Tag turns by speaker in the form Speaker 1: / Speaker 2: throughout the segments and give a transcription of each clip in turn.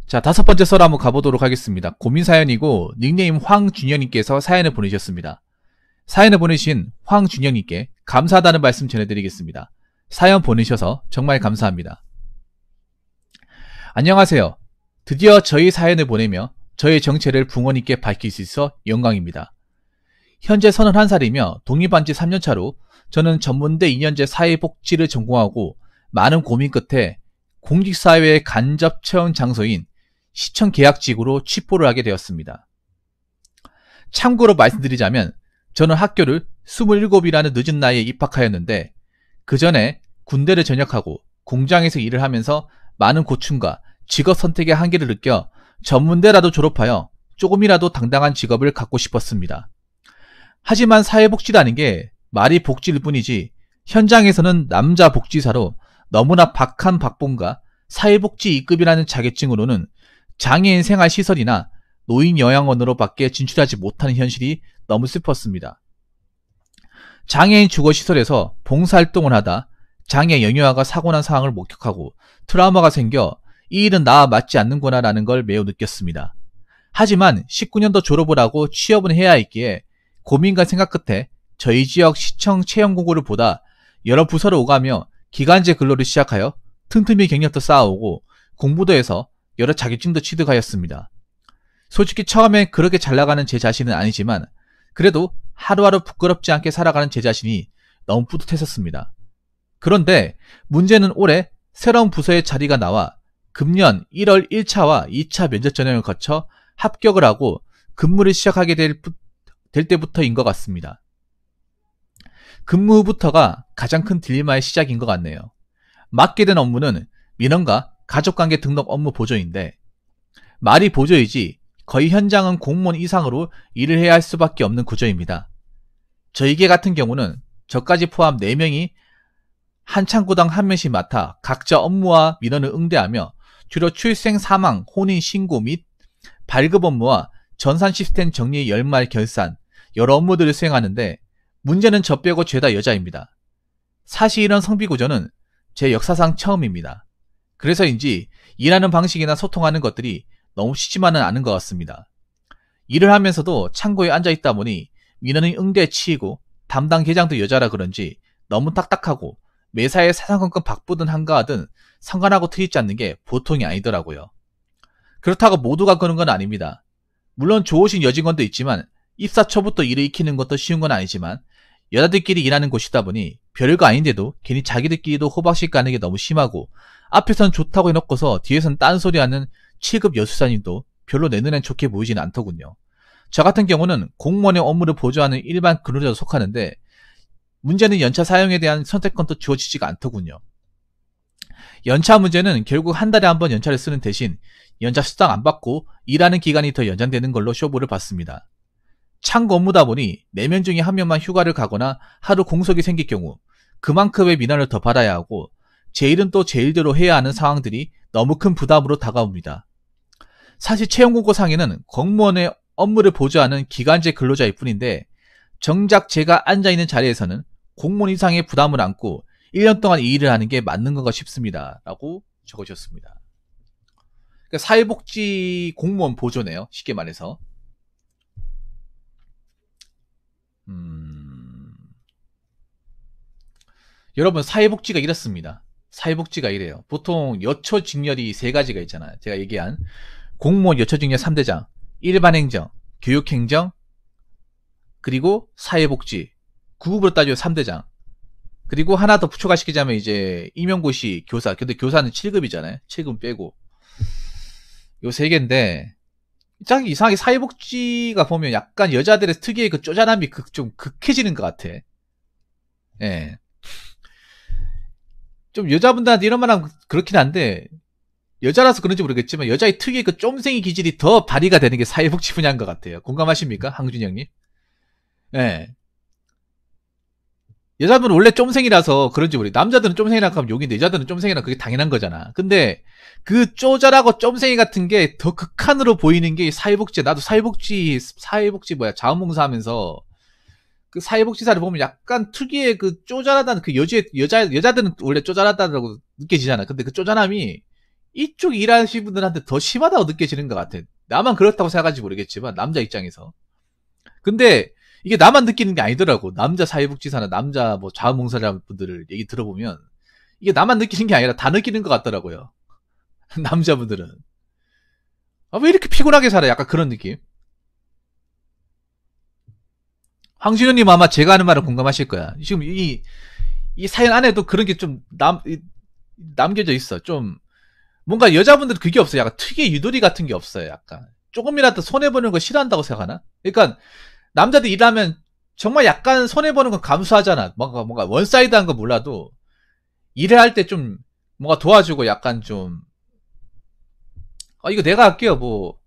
Speaker 1: 자, 다섯 번째 썰 한번 가보도록 하겠습니다. 고민 사연이고 닉네임 황준영님께서 사연을 보내주셨습니다. 사연을 보내신 황준영님께 감사하다는 말씀 전해드리겠습니다. 사연 보내셔서 정말 감사합니다. 안녕하세요. 드디어 저희 사연을 보내며 저의 정체를 붕어님께 밝힐 수 있어 영광입니다. 현재 31살이며 독립한 지 3년차로 저는 전문대 2년제 사회복지를 전공하고 많은 고민 끝에 공직사회의 간접 체험 장소인 시청 계약직으로 취뽀를 하게 되었습니다. 참고로 말씀드리자면 저는 학교를 27이라는 늦은 나이에 입학하였는데 그 전에 군대를 전역하고 공장에서 일을 하면서 많은 고충과 직업 선택의 한계를 느껴 전문대라도 졸업하여 조금이라도 당당한 직업을 갖고 싶었습니다. 하지만 사회복지라는 게 말이 복지일 뿐이지 현장에서는 남자 복지사로 너무나 박한 박봉과 사회복지 2급이라는 자격증으로는 장애인 생활시설이나 노인 요양원으로 밖에 진출하지 못하는 현실이 너무 슬펐습니다. 장애인 주거시설에서 봉사활동을 하다 장애 영유아가 사고난 상황을 목격하고 트라우마가 생겨 이 일은 나와 맞지 않는구나 라는 걸 매우 느꼈습니다. 하지만 19년도 졸업을 하고 취업은 해야 했기에 고민과 생각 끝에 저희 지역 시청 채용 공고를 보다 여러 부서를 오가며 기간제 근로를 시작하여 틈틈이 경력도 쌓아오고 공부도 해서 여러 자격증도 취득하였습니다. 솔직히 처음엔 그렇게 잘 나가는 제 자신은 아니지만 그래도 하루하루 부끄럽지 않게 살아가는 제 자신이 너무 뿌듯했었습니다. 그런데 문제는 올해 새로운 부서에 자리가 나와 금년 1월 1차와 2차 면접 전형을 거쳐 합격을 하고 근무를 시작하게 될 때부터인 것 같습니다. 근무 후부터가 가장 큰 딜레마의 시작인 것 같네요. 맡게 된 업무는 민원과 가족관계 등록 업무 보조인데 말이 보조이지 거의 현장은 공무원 이상으로 일을 해야 할 수밖에 없는 구조입니다. 저희계 같은 경우는 저까지 포함 4명이 한 창구당 한 명씩 맡아 각자 업무와 민원을 응대하며 주로 출생, 사망, 혼인, 신고 및 발급 업무와 전산 시스템 정리, 열말, 결산 여러 업무들을 수행하는데 문제는 저 빼고 죄다 여자입니다. 사실 이런 성비구조는 제 역사상 처음입니다. 그래서인지 일하는 방식이나 소통하는 것들이 너무 쉽지만은 않은 것 같습니다. 일을 하면서도 창고에 앉아있다 보니 민원의 응대에 치이고 담당 계장도 여자라 그런지 너무 딱딱하고 매사에 사사건건 바쁘든 한가하든 상관하고 트이지 않는 게 보통이 아니더라고요. 그렇다고 모두가 그런 건 아닙니다. 물론 좋으신 여직원도 있지만 입사 초부터 일을 익히는 것도 쉬운 건 아니지만 여자들끼리 일하는 곳이다 보니 별거 아닌데도 괜히 자기들끼리도 호박씩 가는 게 너무 심하고 앞에선 좋다고 해놓고서 뒤에선 딴소리하는 7급 여수사님도 별로 내 눈엔 좋게 보이지는 않더군요. 저 같은 경우는 공무원의 업무를 보조하는 일반 근로자도 속하는데 문제는 연차 사용에 대한 선택권도 주어지지가 않더군요. 연차 문제는 결국 한 달에 한 번 연차를 쓰는 대신 연차 수당 안 받고 일하는 기간이 더 연장되는 걸로 쇼부를 받습니다. 창고 업무다 보니 4명 중에 1명만 휴가를 가거나 하루 공석이 생길 경우 그만큼의 민원을 더 받아야 하고 제 일은 또 제 일대로 해야 하는 상황들이 너무 큰 부담으로 다가옵니다. 사실 채용공고상에는 공무원의 업무를 보조하는 기간제 근로자일 뿐인데 정작 제가 앉아있는 자리에서는 공무원 이상의 부담을 안고 1년 동안 이 일을 하는 게 맞는 건가 싶습니다. 라고 적어주셨습니다. 그러니까 사회복지 공무원 보조네요. 쉽게 말해서. 여러분 사회복지가 이렇습니다. 사회복지가 이래요. 보통 여초직렬이 3가지가 있잖아요. 제가 얘기한 공무원 여초직렬 3대장, 일반행정, 교육행정, 그리고 사회복지, 9급으로 따지면 3대장. 그리고 하나 더 추가시키자면 이제 임용고시 교사. 근데 교사는 7급이잖아요. 7급 빼고. 요 3개인데 짱 이상하게 사회복지가 보면 약간 여자들의 특유의 그 쪼잔함이 좀 극해지는 것 같아. 예. 좀 여자분들한테 이런 말 하면 그렇긴 한데 여자라서 그런지 모르겠지만 여자의 특유의 그 쫌생이 기질이 더 발휘가 되는 게 사회복지 분야인 것 같아요. 공감하십니까? 황준영님? 예. 여자분은 원래 쫌생이라서 그런지 모르겠어요. 남자들은 쫌생이라고 하면 욕인데 여자들은 쫌생이라 그게 당연한 거잖아. 근데 그 쪼잘하고 쫌생이 같은 게 더 극한으로 보이는 게 사회복지야. 나도 사회복지 자원봉사 하면서 그 사회복지사를 보면 약간 특유의 그 쪼잔하다는 그 여자들은 원래 쪼잔하다고 느껴지잖아. 근데 그 쪼잔함이 이쪽 일하시는 분들한테 더 심하다고 느껴지는 것 같아. 나만 그렇다고 생각하지 모르겠지만 남자 입장에서. 근데 이게 나만 느끼는 게 아니더라고. 남자 사회복지사나 남자 뭐 자원봉사자 분들을 얘기 들어보면 이게 나만 느끼는 게 아니라 다 느끼는 것 같더라고요. 남자분들은. 아, 왜 이렇게 피곤하게 살아? 약간 그런 느낌. 황진우님 아마 제가 하는 말을 공감하실 거야. 지금 이 사연 안에도 그런 게 좀 남겨져 있어. 좀 뭔가 여자분들은 그게 없어요. 약간 특유의 유도리 같은 게 없어요. 약간 조금이라도 손해보는 거 싫어한다고 생각하나? 그러니까 남자들 일하면 정말 약간 손해보는 건 감수하잖아. 뭔가 원사이드한 거 몰라도 일을 할 때 좀 뭔가 도와주고 약간 좀 이거 내가 할게요. 뭐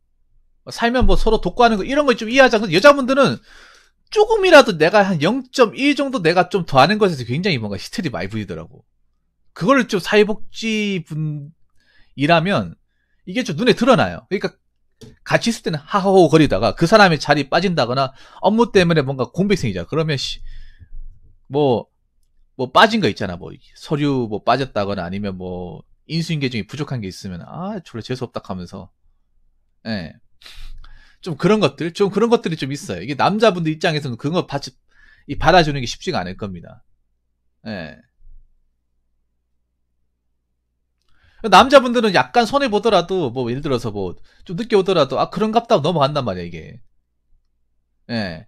Speaker 1: 살면 뭐 서로 돕고 하는 거 이런 거 좀 이해하자. 근데 여자분들은 조금이라도 내가 한 0.1 정도 내가 좀 더 하는 것에서 굉장히 뭔가 히스테리 많이 부리더라고. 그거를 좀 사회복지 분이라면 이게 좀 눈에 드러나요. 그러니까 같이 있을 때는 하하호 거리다가 그 사람의 자리 빠진다거나 업무 때문에 뭔가 공백생이잖아. 그러면 뭐 빠진 거 있잖아. 뭐 서류 뭐 빠졌다거나 아니면 뭐 인수인계 중에 부족한 게 있으면 졸라 재수없다 하면서 예. 좀 그런 것들이 좀 있어요. 이게 남자분들 입장에서는 그런 거 받아주는 게 쉽지가 않을 겁니다. 예. 남자분들은 약간 손해보더라도, 뭐, 예를 들어서 뭐, 좀 늦게 오더라도, 그런갑다 하고 넘어간단 말이야, 이게. 예.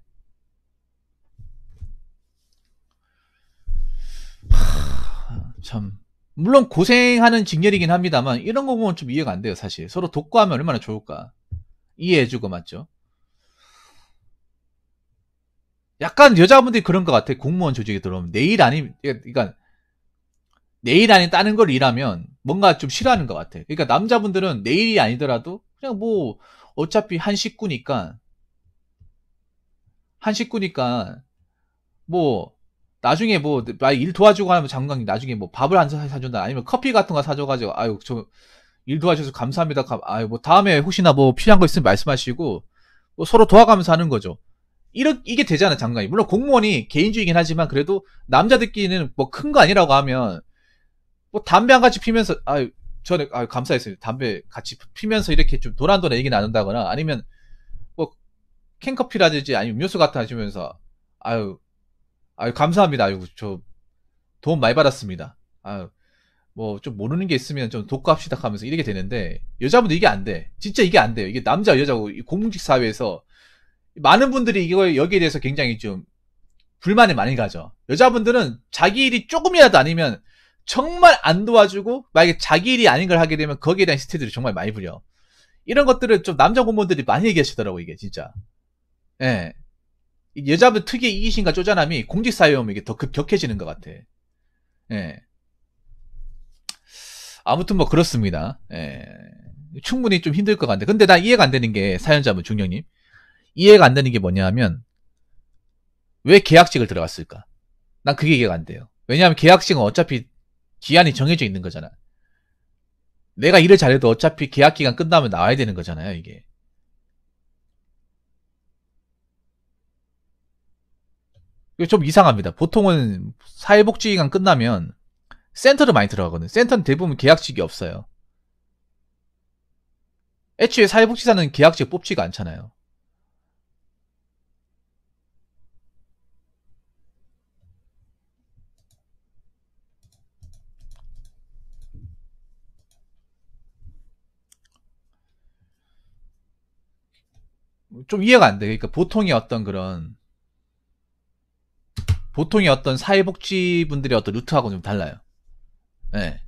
Speaker 1: 참. 물론 고생하는 직렬이긴 합니다만, 이런 거 보면 좀 이해가 안 돼요, 사실. 서로 돕고 하면 얼마나 좋을까. 이해해주고, 맞죠? 약간 여자분들이 그런 것 같아. 공무원 조직에 들어오면. 그러니까, 내일 아닌 다른 걸 일하면 뭔가 좀 싫어하는 것 같아. 그러니까 남자분들은 내일이 아니더라도 그냥 뭐 어차피 한 식구니까 뭐 나중에 뭐 일 도와주고 하면 장관이 나중에 뭐 밥을 안 사준다 아니면 커피 같은 거 사줘가지고 아유 저 일 도와주셔서 감사합니다. 아유 뭐 다음에 혹시나 뭐 필요한 거 있으면 말씀하시고 뭐 서로 도와가면서 하는 거죠. 이게 되잖아 장관이. 물론 공무원이 개인주의긴 하지만 그래도 남자들끼리는 뭐 큰 거 아니라고 하면 뭐 담배 한 가지 피면서 저는 감사했어요. 담배 같이 피면서 이렇게 좀 도란도란 얘기 나눈다거나 아니면 뭐 캔커피라든지 아니면 음료수 같은 거 하시면서 아유 감사합니다. 아유 저 도움 많이 받았습니다. 아유 뭐 좀 모르는 게 있으면 좀 돕고 합시다 하면서 이렇게 되는데 여자분들 이게 안 돼. 진짜 이게 안 돼요. 이게 남자 여자고 공직 사회에서 많은 분들이 여기에 대해서 굉장히 좀 불만이 많이 가죠. 여자분들은 자기 일이 조금이라도 아니면 정말 안 도와주고 만약에 자기 일이 아닌 걸 하게 되면 거기에 대한 스트레스를 정말 많이 부려. 이런 것들을 좀 남자 공무원들이 많이 얘기하시더라고 이게 진짜. 예. 여자분 특유의 이기심과 쪼잔함이 공직사회에 오면 이게 더 격해지는 것 같아. 예. 아무튼 뭐 그렇습니다. 예. 충분히 좀 힘들 것 같은데. 근데 나 이해가 안 되는 게 사연자분 중령님. 이해가 안 되는 게 뭐냐면 왜 계약직을 들어갔을까? 난 그게 이해가 안 돼요. 왜냐하면 계약직은 어차피 기한이 정해져 있는 거잖아. 내가 일을 잘해도 어차피 계약 기간 끝나면 나와야 되는 거잖아요, 이게. 이게 좀 이상합니다. 보통은 사회복지기간 끝나면 센터를 많이 들어가거든. 센터는 대부분 계약직이 없어요. 애초에 사회복지사는 계약직 뽑지가 않잖아요. 좀 이해가 안 돼. 그러니까 보통의 어떤 사회복지분들의 어떤 루트하고는 좀 달라요. 네.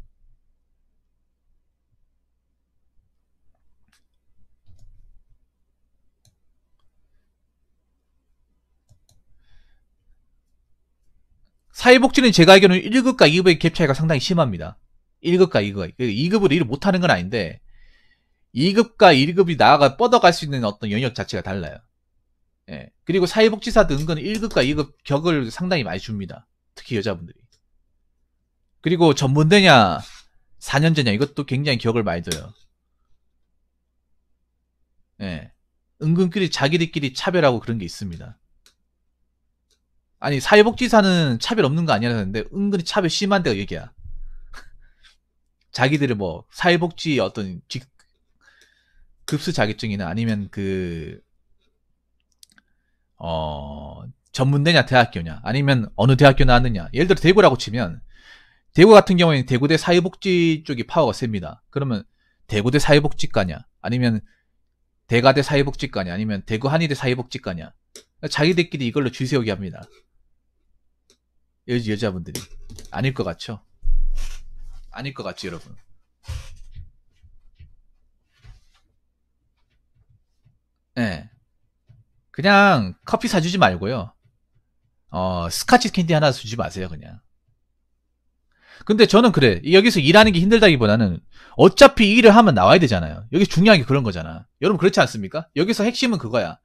Speaker 1: 사회복지는 제가 알기로는 1급과 2급의 갭 차이가 상당히 심합니다. 1급과 2급. 2급으로 일을 못하는 건 아닌데 2급과 1급이 나아가 뻗어갈 수 있는 어떤 영역 자체가 달라요. 예. 그리고 사회복지사도 은근 1급과 2급 격을 상당히 많이 줍니다. 특히 여자분들이. 그리고 전문대냐 4년제냐 이것도 굉장히 격을 많이 둬요. 예. 은근끼리 자기들끼리 차별하고 그런 게 있습니다. 아니 사회복지사는 차별 없는 거 아니라는데 은근히 차별 심한 데가 여기야. 자기들의 뭐 사회복지 어떤 급수 자격증이나 아니면 전문대냐 대학교냐 아니면 어느 대학교 나왔느냐. 예를 들어 대구라고 치면 대구 같은 경우에는 대구대 사회복지 쪽이 파워가 셉니다. 그러면 대구대 사회복지과냐 아니면 대가대 사회복지과냐 아니면 대구 한의대 사회복지과냐. 자기들끼리 이걸로 줄 세우게 합니다. 여자분들이. 아닐 것 같죠? 아닐 것 같죠, 여러분? 네. 그냥 커피 사주지 말고요. 스카치 캔디 하나 주지 마세요, 그냥. 근데 저는 그래. 여기서 일하는 게 힘들다기보다는 어차피 일을 하면 나와야 되잖아요. 여기 중요한 게 그런 거잖아. 여러분 그렇지 않습니까? 여기서 핵심은 그거야.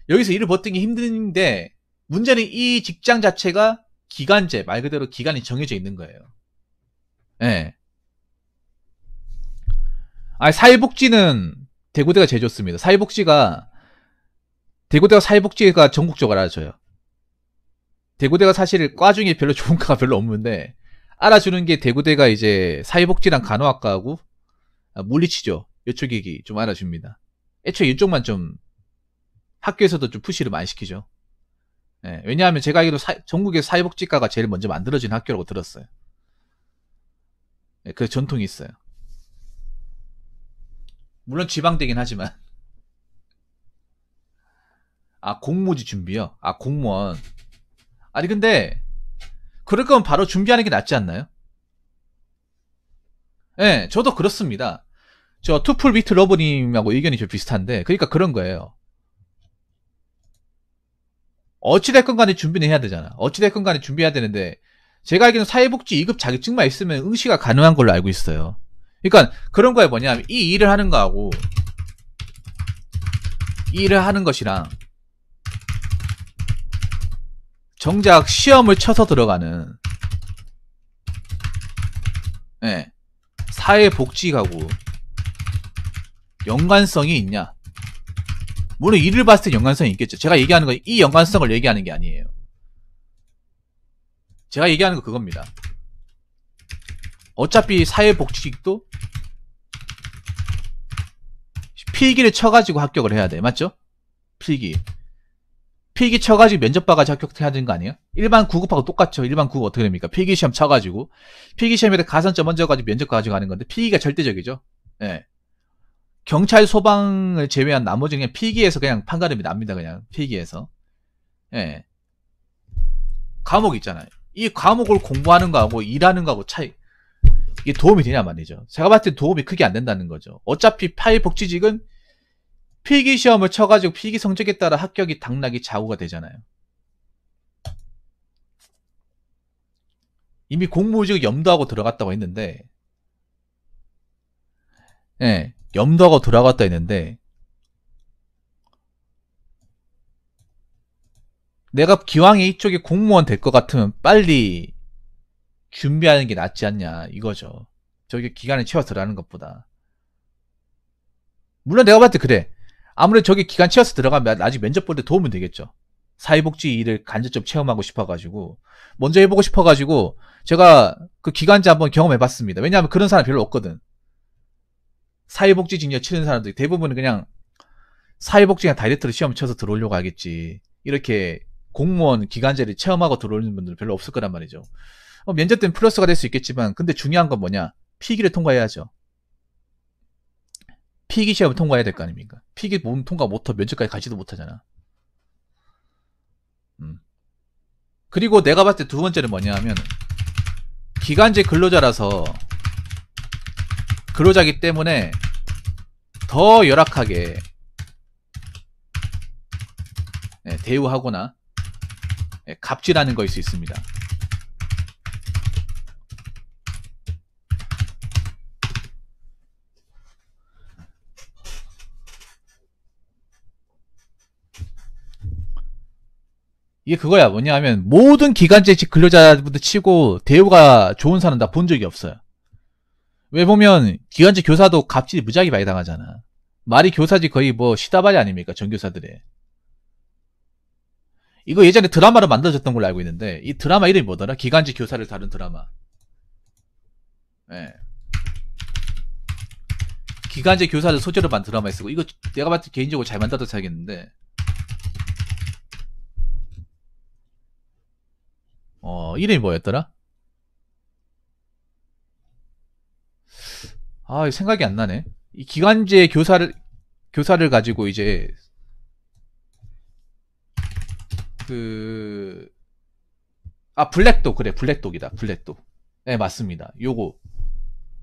Speaker 1: 여기서 일을 버티기 힘든데 문제는 이 직장 자체가 기간제, 말 그대로 기간이 정해져 있는 거예요. 예. 네. 사회복지는 대구대가 제일 좋습니다. 대구대가 사회복지가 전국적으로 알아줘요. 대구대가 사실 과 중에 별로 좋은 과가 별로 없는데 알아주는 게 대구대가 이제 사회복지랑 간호학과하고 물리치료 이쪽이 좀 알아줍니다. 애초에 이쪽만 좀 학교에서도 좀 푸시를 많이 시키죠. 네, 왜냐하면 제가 알기로 전국의 사회복지과가 제일 먼저 만들어진 학교라고 들었어요. 네, 그 전통이 있어요. 물론 지방대긴 하지만. 공모지 준비요? 공무원. 아니 근데 그럴 거면 바로 준비하는 게 낫지 않나요? 네, 저도 그렇습니다. 저 투풀 비트 러브님하고 의견이 좀 비슷한데 그러니까 그런 거예요. 어찌됐건 간에 준비는 해야 되잖아. 어찌됐건 간에 준비해야 되는데 제가 알기로는 사회복지 2급 자격증만 있으면 응시가 가능한 걸로 알고 있어요. 그러니까 그런 거에 뭐냐면 이 일을 하는 거하고 이 일을 하는 것이랑 정작 시험을 쳐서 들어가는 네, 사회복지하고 연관성이 있냐. 물론 일을 봤을 때 연관성이 있겠죠. 제가 얘기하는 건 이 연관성을 얘기하는 게 아니에요. 제가 얘기하는 건 그겁니다. 어차피 사회복지직도 필기를 쳐가지고 합격을 해야 돼. 맞죠? 필기 쳐가지고 면접 봐가지고 합격해야 되는 거 아니에요? 일반 구급하고 똑같죠. 일반 구급 어떻게 됩니까? 필기시험 쳐가지고 필기시험에 가산점 얹어가지고 면접 가지고 가는 건데 필기가 절대적이죠. 네. 경찰 소방을 제외한 나머지는 그냥 필기에서 그냥 판가름이 납니다. 그냥 필기에서. 네. 과목 있잖아요. 이 과목을 공부하는 거하고 일하는 거하고 차이, 이게 도움이 되냐 말이죠. 제가 봤을 때 도움이 크게 안 된다는 거죠. 어차피 사회복지직은 필기시험을 쳐가지고 필기 성적에 따라 합격이 당락이 좌우가 되잖아요. 이미 공무직을 염두하고 들어갔다고 했는데 네, 염두하고 들어갔다 했는데 내가 기왕에 이쪽에 공무원 될 것 같으면 빨리 준비하는 게 낫지 않냐 이거죠. 저기 기간을 채워 들어가는 것보다. 물론 내가 봤을 때 그래. 아무래도 저기 기간 채워서 들어가면 나중에 면접 볼 때 도움이 되겠죠. 사회복지 일을 간접적 체험하고 싶어가지고 먼저 해보고 싶어가지고 제가 그 기간제 한번 경험해봤습니다. 왜냐하면 그런 사람 별로 없거든. 사회복지 진료 치는 사람들이 대부분은 그냥 사회복지나 다이렉트로 시험 쳐서 들어오려고 하겠지. 이렇게 공무원 기간제를 체험하고 들어오는 분들은 별로 없을 거란 말이죠. 면접 때는 플러스가 될 수 있겠지만 근데 중요한 건 뭐냐. 필기를 통과해야죠. 필기 시험을 통과해야 될 거 아닙니까? 필기 통과 못하면 면접까지 가지도 못하잖아. 그리고 내가 봤을 때 두 번째는 뭐냐 하면 기간제 근로자라서 근로자기 때문에 더 열악하게 대우하거나 갑질하는 거일 수 있습니다. 이게 그거야. 뭐냐 하면 모든 기간제직 근로자분들 치고 대우가 좋은 사람 다 본 적이 없어요. 왜 보면 기간제 교사도 갑질이 무지하게 많이 당하잖아. 말이 교사지 거의 뭐 시다발이 아닙니까? 전교사들의. 이거 예전에 드라마로 만들어졌던 걸로 알고 있는데 이 드라마 이름이 뭐더라? 기간제 교사를 다룬 드라마. 예. 기간제 교사를 소재로 만 드라마에 쓰고, 이거 내가 봤을 때 개인적으로 잘 만들어서 사야겠는데, 이름이 뭐였더라? 생각이 안 나네. 이 기간제 교사를 가지고 이제, 블랙독, 그래, 블랙독이다, 블랙독. 네, 맞습니다. 요거.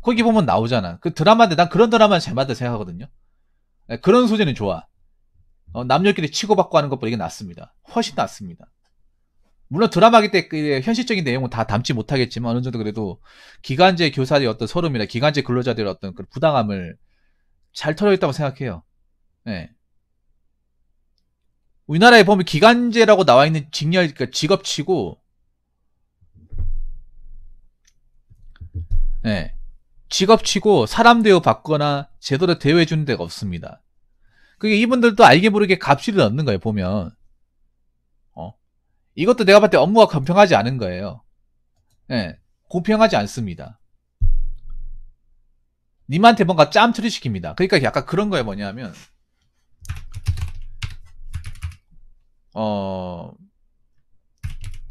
Speaker 1: 거기 보면 나오잖아. 그 드라마인데 난 그런 드라마는 잘 만들다 생각하거든요. 네, 그런 소재는 좋아. 남녀끼리 치고받고 하는 것보다 이게 낫습니다. 훨씬 낫습니다. 물론 드라마기 때문에 현실적인 내용은 다 담지 못하겠지만 어느 정도 그래도 기간제 교사의 어떤 서름이나 기간제 근로자들의 어떤 그 부당함을 잘 털어있다고 생각해요. 네. 우리나라에 보면 기간제라고 나와 있는 그러니까 직업치고, 네. 직업치고 사람 대우 받거나 제대로 대우해주는 데가 없습니다. 그게 이분들도 알게 모르게 갑질을 넣는 거예요, 보면. 이것도 내가 봤을 때 업무가 공평하지 않은 거예요. 네. 공평하지 않습니다. 님한테 뭔가 짬투리 시킵니다. 그러니까 약간 그런 거에 뭐냐면,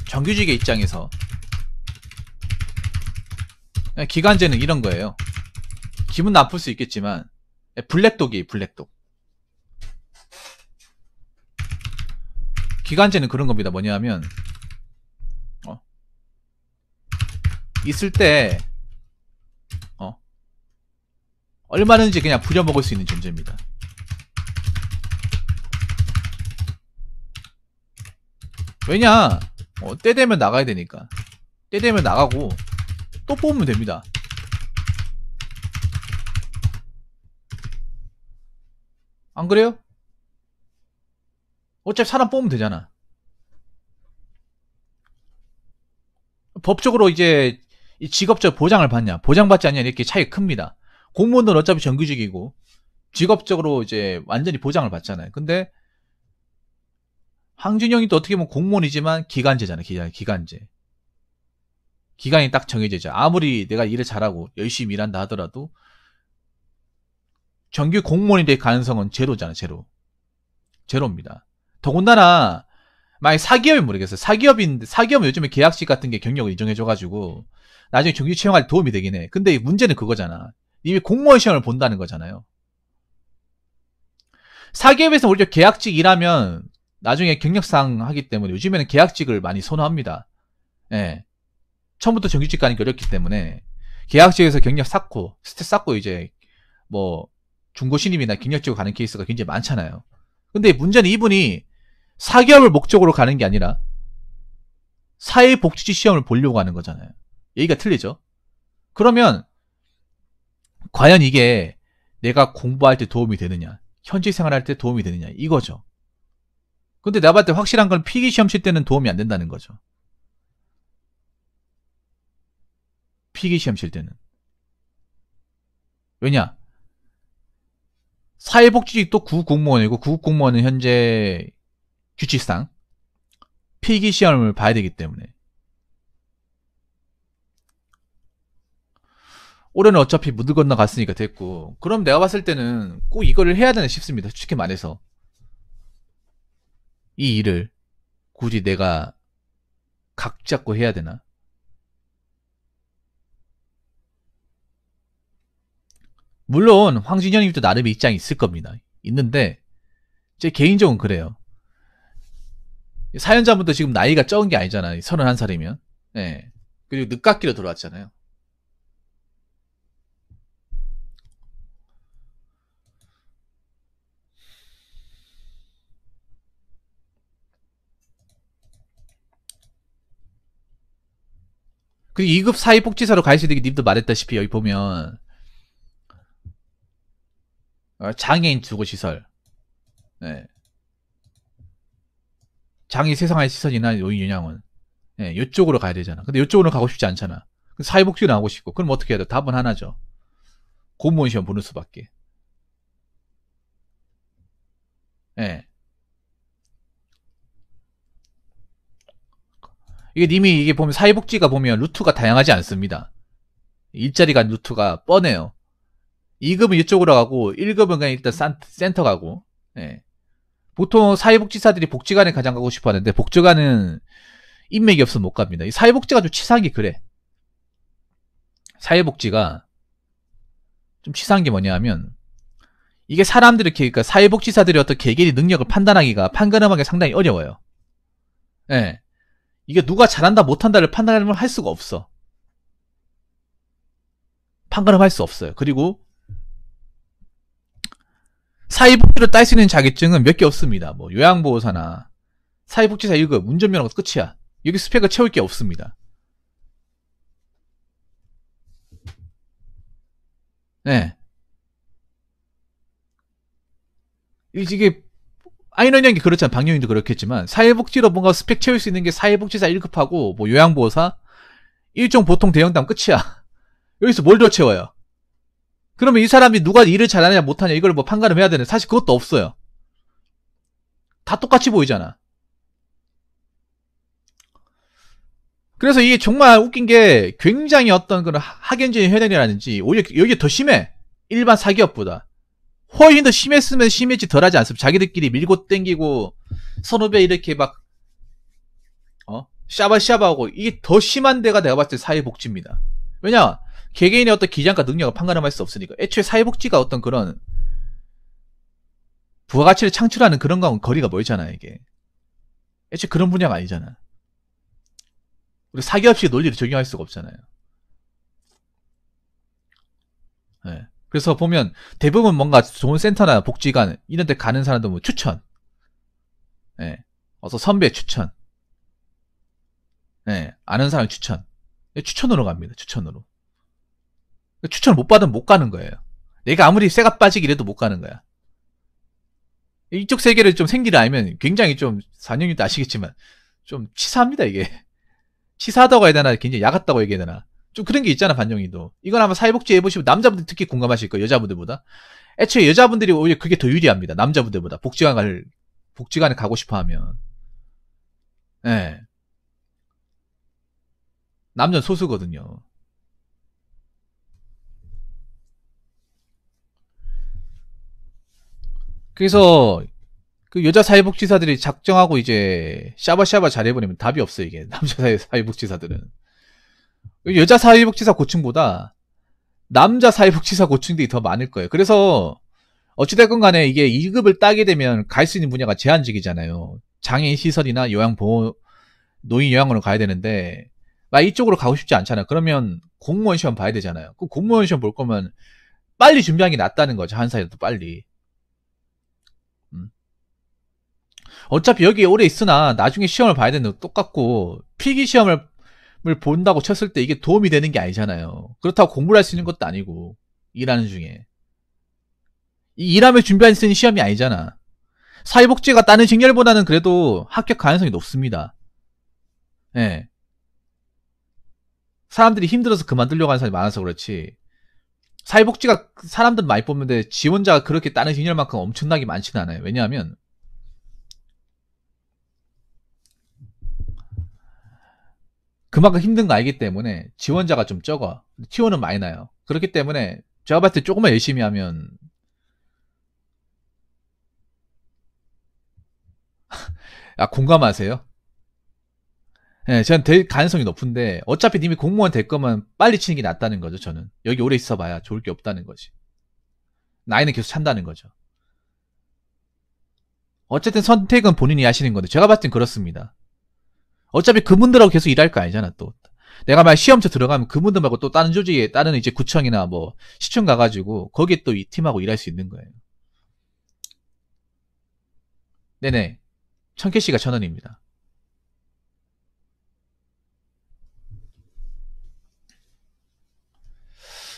Speaker 1: 정규직의 입장에서, 기간제는 이런 거예요. 기분 나쁠 수 있겠지만, 블랙독이에요, 블랙독. 기간제는 그런 겁니다. 뭐냐면, 있을 때, 얼마든지 그냥 부려먹을 수 있는 존재입니다. 왜냐, 때 되면 나가야 되니까. 때 되면 나가고, 또 뽑으면 됩니다. 안 그래요? 어차피 사람 뽑으면 되잖아. 법적으로 이제 직업적 보장을 받냐, 보장받지 않냐, 이렇게 차이가 큽니다. 공무원들은 어차피 정규직이고, 직업적으로 이제 완전히 보장을 받잖아요. 근데, 황준영이 또 어떻게 보면 공무원이지만 기간제잖아요, 기간제. 기간이 딱 정해지죠. 아무리 내가 일을 잘하고 열심히 일한다 하더라도, 정규 공무원이 될 가능성은 제로잖아, 제로입니다. 더군다나, 만약에 사기업이 모르겠어요. 사기업은 요즘에 계약직 같은 게 경력을 인정해줘가지고, 나중에 정규 채용할 때 도움이 되긴 해. 근데 문제는 그거잖아. 이미 공무원 시험을 본다는 거잖아요. 사기업에서 오히려 계약직 일하면, 나중에 경력상 하기 때문에 요즘에는 계약직을 많이 선호합니다. 예. 처음부터 정규직 가는 게 어렵기 때문에, 계약직에서 경력 쌓고, 스탯 쌓고 이제, 중고 신입이나 경력직으로 가는 케이스가 굉장히 많잖아요. 근데 문제는 이분이 사기업을 목적으로 가는 게 아니라 사회복지 시험을 보려고 하는 거잖아요. 얘기가 틀리죠? 그러면 과연 이게 내가 공부할 때 도움이 되느냐, 현직 생활할 때 도움이 되느냐, 이거죠. 근데 내가 봤을 때 확실한 건 필기시험 칠 때는 도움이 안 된다는 거죠. 필기시험 칠 때는. 왜냐? 사회복지직도 구급공무원이고, 구급공무원은 현재 규칙상 필기시험을 봐야 되기 때문에. 올해는 어차피 물 건너 갔으니까 됐고, 그럼 내가 봤을 때는 꼭 이거를 해야 되나 싶습니다. 솔직히 말해서. 이 일을 굳이 내가 각 잡고 해야 되나? 물론 황진영님도 나름의 입장이 있을 겁니다. 있는데 제 개인적으로 그래요. 사연자분도 지금 나이가 적은 게 아니잖아요. 31살이면. 네. 그리고 늦깎이로 들어왔잖아요. 그리고 2급 사회복지사로 갈 수 있는 게 님도 말했다시피 여기 보면 장애인 주거시설, 네. 장애 세상의 시설이나 노인 요양원, 네. 이쪽으로 가야 되잖아. 근데 이쪽으로 가고 싶지 않잖아. 사회복지로 나오고 싶고, 그럼 어떻게 해야 돼? 답은 하나죠. 공무원 시험 보는 수밖에. 네. 이게 보면 사회복지가 보면 루트가 다양하지 않습니다. 일자리가 루트가 뻔해요. 2급은 이쪽으로 가고 1급은 그냥 일단 센터 가고. 예. 보통 사회복지사들이 복지관에 가장 가고 싶어 하는데 복지관은 인맥이 없으면 못 갑니다. 이 사회복지가 좀 치사한 게 그래. 사회복지가 좀 치사한 게 뭐냐 하면 이게 사람들이 그러니까 사회복지사들이 어떤 개개인의 능력을 판단하기가 판가름하기 상당히 어려워요. 예. 이게 누가 잘한다 못한다를 판단을 할 수가 없어. 판가름할 수 없어요. 그리고 사회복지로 딸 수 있는 자격증은 몇 개 없습니다. 뭐 요양보호사나 사회복지사 1급 운전면허가 끝이야. 여기 스펙을 채울 게 없습니다. 네. 이게 아이러니한 게 그렇잖아. 박영인도 그렇겠지만 사회복지로 뭔가 스펙 채울 수 있는 게 사회복지사 1급하고 뭐 요양보호사 일종 보통 대형당 끝이야. 여기서 뭘 더 채워요? 그러면 이 사람이 누가 일을 잘하냐 못하냐 이걸 뭐 판가름해야 되는 사실 그것도 없어요. 다 똑같이 보이잖아. 그래서 이게 정말 웃긴 게 굉장히 어떤 그런 학연지의 현행이라든지 오히려 여기 더 심해. 일반 사기업보다. 훨씬 더 심했으면 심했지 덜하지 않습니다. 자기들끼리 밀고 땡기고 선후배 이렇게 막 샤바샤바하고 이게 더 심한 데가 내가 봤을 때 사회복지입니다. 왜냐? 개개인의 어떤 기량과 능력을 판가름할 수 없으니까. 애초에 사회복지가 어떤 그런 부가가치를 창출하는 그런 거하고는 거리가 멀잖아요, 이게. 애초에 그런 분야가 아니잖아. 우리 사기업식 논리를 적용할 수가 없잖아요. 네. 그래서 보면 대부분 뭔가 좋은 센터나 복지관 이런 데 가는 사람들 뭐 추천. 네. 어서 선배 추천. 네. 아는 사람 추천. 추천으로 갑니다. 추천으로. 추천을 못 받으면 못 가는 거예요. 내가 아무리 쇠가 빠지기라도 못 가는 거야. 이쪽 세계를 좀 생기를 알면 굉장히 좀 4년님도 아시겠지만 좀 치사합니다 이게. 치사하다고 해야 되나 굉장히 야같다고 얘기해야 되나 좀 그런 게 있잖아. 반영이도 이건 아마 사회복지 해보시면 남자분들 특히 공감하실 거예요. 여자분들보다. 애초에 여자분들이 오히려 그게 더 유리합니다. 남자분들보다 복지관에 가고 싶어하면. 예. 네. 남자는 소수거든요. 그래서 그 여자 사회복지사들이 작정하고 이제 샤바샤바 잘해버리면 답이 없어 이게. 남자 사회복지사들은 여자 사회복지사 고충보다 남자 사회복지사 고충들이 더 많을 거예요. 그래서 어찌됐건 간에 이게 2급을 따게 되면 갈 수 있는 분야가 제한적이잖아요. 장애인 시설이나 요양보호 노인 요양원으로 가야 되는데 막 이쪽으로 가고 싶지 않잖아요. 그러면 공무원 시험 봐야 되잖아요. 그 공무원 시험 볼 거면 빨리 준비하는 게 낫다는 거죠. 한 살이라도 빨리. 어차피 여기에 오래 있으나 나중에 시험을 봐야 되는 거 똑같고 필기 시험을 본다고 쳤을 때 이게 도움이 되는 게 아니잖아요. 그렇다고 공부를 할 수 있는 것도 아니고 일하는 중에 이 일하며 준비할 수 있는 시험이 아니잖아. 사회복지가 다른 직렬보다는 그래도 합격 가능성이 높습니다. 예. 네. 사람들이 힘들어서 그만두려고 하는 사람이 많아서 그렇지 사회복지가 사람들 많이 뽑는데 지원자가 그렇게 다른 직렬만큼 엄청나게 많지는 않아요. 왜냐하면 그만큼 힘든 거 알기 때문에 지원자가 좀 적어. 티오는 많이 나요. 그렇기 때문에 제가 봤을 때 조금만 열심히 하면 공감하세요? 네, 저는 될 가능성이 높은데 어차피 님이 공무원 될 거면 빨리 치는 게 낫다는 거죠. 저는 여기 오래 있어봐야 좋을 게 없다는 거지. 나이는 계속 찬다는 거죠. 어쨌든 선택은 본인이 하시는 건데 제가 봤을 땐 그렇습니다. 어차피 그분들하고 계속 일할 거 아니잖아. 또 내가 만약 시험쳐 들어가면 그분들 말고 또 다른 조직에 다른 이제 구청이나 뭐 시청 가가지고 거기에 또 이 팀하고 일할 수 있는 거예요. 네네. 1000캐시가 1000원입니다.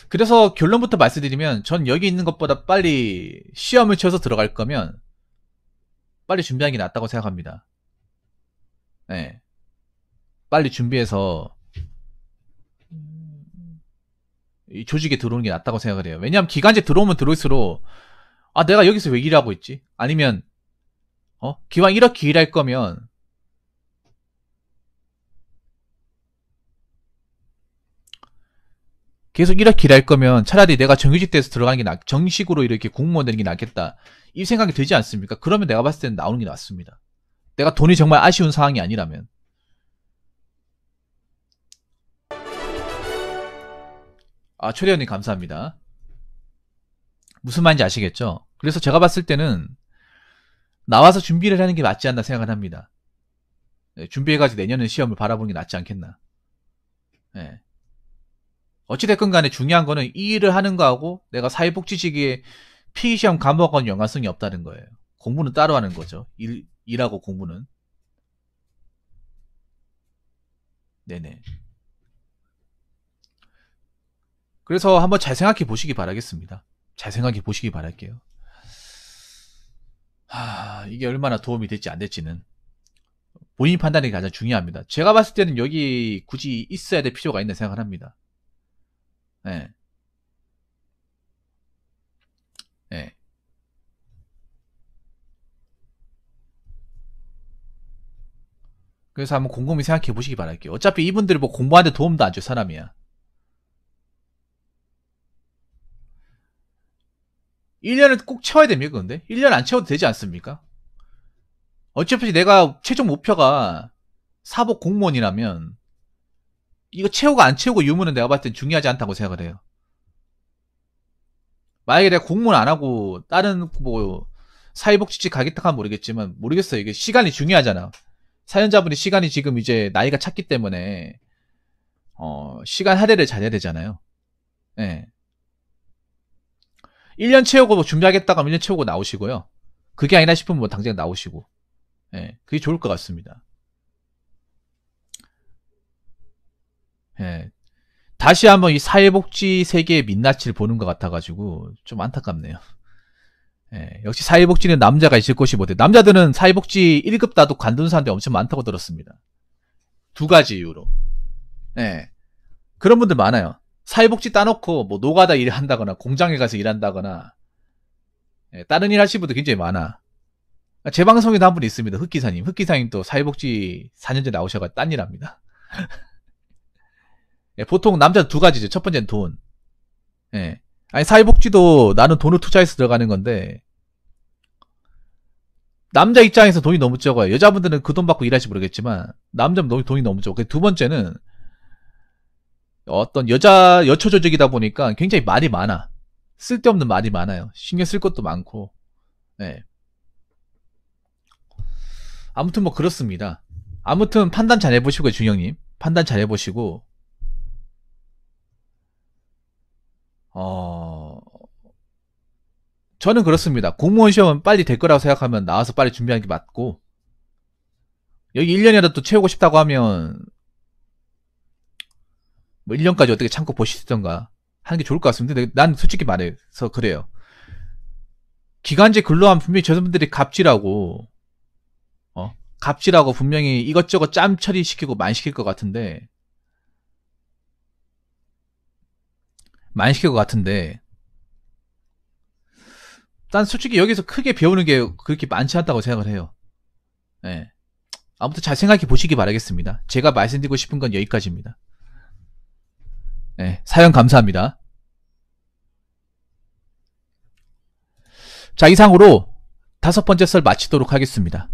Speaker 1: 그래서 결론부터 말씀드리면 전 여기 있는 것보다 빨리 시험을 쳐서 들어갈 거면 빨리 준비하는 게 낫다고 생각합니다. 네. 빨리 준비해서 이 조직에 들어오는 게 낫다고 생각을 해요. 왜냐하면 기간제 들어오면 들어올수록 내가 여기서 왜 일하고 있지? 아니면 기왕 이렇게 일할 거면 계속 이렇게 일할 거면 차라리 내가 정규직 돼서 들어가는 게 정식으로 이렇게 공무원 되는 게 낫겠다. 이 생각이 들지 않습니까? 그러면 내가 봤을 때는 나오는 게 낫습니다. 내가 돈이 정말 아쉬운 상황이 아니라면. 아, 최대현님 감사합니다. 무슨 말인지 아시겠죠? 그래서 제가 봤을 때는 나와서 준비를 하는 게 맞지 않나 생각을 합니다. 네, 준비해가지고 내년에 시험을 바라보는 게 낫지 않겠나. 네. 어찌됐건 간에 중요한 거는 이 일을 하는 거하고 내가 사회복지직에 필기시험 과목과는 연관성이 없다는 거예요. 공부는 따로 하는 거죠. 일하고 공부는. 네네. 그래서 한번 잘 생각해 보시기 바라겠습니다. 잘 생각해 보시기 바랄게요. 이게 얼마나 도움이 될지 안 될지는 본인 판단이 가장 중요합니다. 제가 봤을 때는 여기 굳이 있어야 될 필요가 있나 생각을 합니다. 네. 네. 그래서 한번 곰곰이 생각해 보시기 바랄게요. 어차피 이분들이 뭐 공부하는데 도움도 안 줄 사람이야. 1년을 꼭 채워야 됩니까, 근데? 1년 안 채워도 되지 않습니까? 어차피 내가 최종 목표가 사복 공무원이라면 이거 채우고 안 채우고 유무는 내가 봤을 땐 중요하지 않다고 생각을 해요. 만약에 내가 공무원 안 하고 다른 뭐 사회복지직 가겠다 하면 모르겠지만 모르겠어요. 이게 시간이 중요하잖아. 사연자분이 시간이 지금 이제 나이가 찼기 때문에 시간 할애를 잘해야 되잖아요. 예. 1년 채우고 뭐 준비하겠다가 1년 채우고 나오시고요. 그게 아니라 싶으면 뭐 당장 나오시고. 예. 그게 좋을 것 같습니다. 예. 다시 한번 이 사회복지 세계의 민낯을 보는 것 같아가지고 좀 안타깝네요. 예. 역시 사회복지는 남자가 있을 것이 못해. 남자들은 사회복지 1급 따도 관두는 사람들이 엄청 많다고 들었습니다. 두 가지 이유로. 예. 그런 분들 많아요. 사회복지 따놓고 뭐 노가다 일을 한다거나 공장에 가서 일한다거나 예, 다른 일 하시는 분들 굉장히 많아. 제 방송에도 한 분 있습니다. 흑기사님. 흑기사님 또 사회복지 4년 전에 나오셔가지고 딴 일 합니다. 예, 보통 남자 두 가지죠. 첫 번째는 돈. 예. 아니 사회복지도 나는 돈을 투자해서 들어가는 건데 남자 입장에서 돈이 너무 적어요. 여자분들은 그 돈 받고 일할지 모르겠지만 남자는 돈이 너무 적어. 두 번째는 어떤 여처 조직이다 보니까 굉장히 말이 많아. 쓸데없는 말이 많아요. 신경 쓸 것도 많고. 네. 아무튼 뭐 그렇습니다. 아무튼 판단 잘 해보시고요, 준영님. 판단 잘 해보시고 저는 그렇습니다. 공무원 시험은 빨리 될 거라고 생각하면 나와서 빨리 준비하는 게 맞고 여기 1년이라도 채우고 싶다고 하면 뭐 1년까지 어떻게 참고 보시던가 하는 게 좋을 것 같습니다. 근데 난 솔직히 말해서 그래요. 기간제 근로하면 분명히 저분들이 갑질하고 갑질하고 분명히 이것저것 짬 처리시키고 많이 시킬 것 같은데 난 솔직히 여기서 크게 배우는 게 그렇게 많지 않다고 생각을 해요. 네. 아무튼 잘 생각해 보시기 바라겠습니다. 제가 말씀드리고 싶은 건 여기까지입니다. 네, 사연 감사합니다. 자, 이상으로 5번째 썰 마치도록 하겠습니다.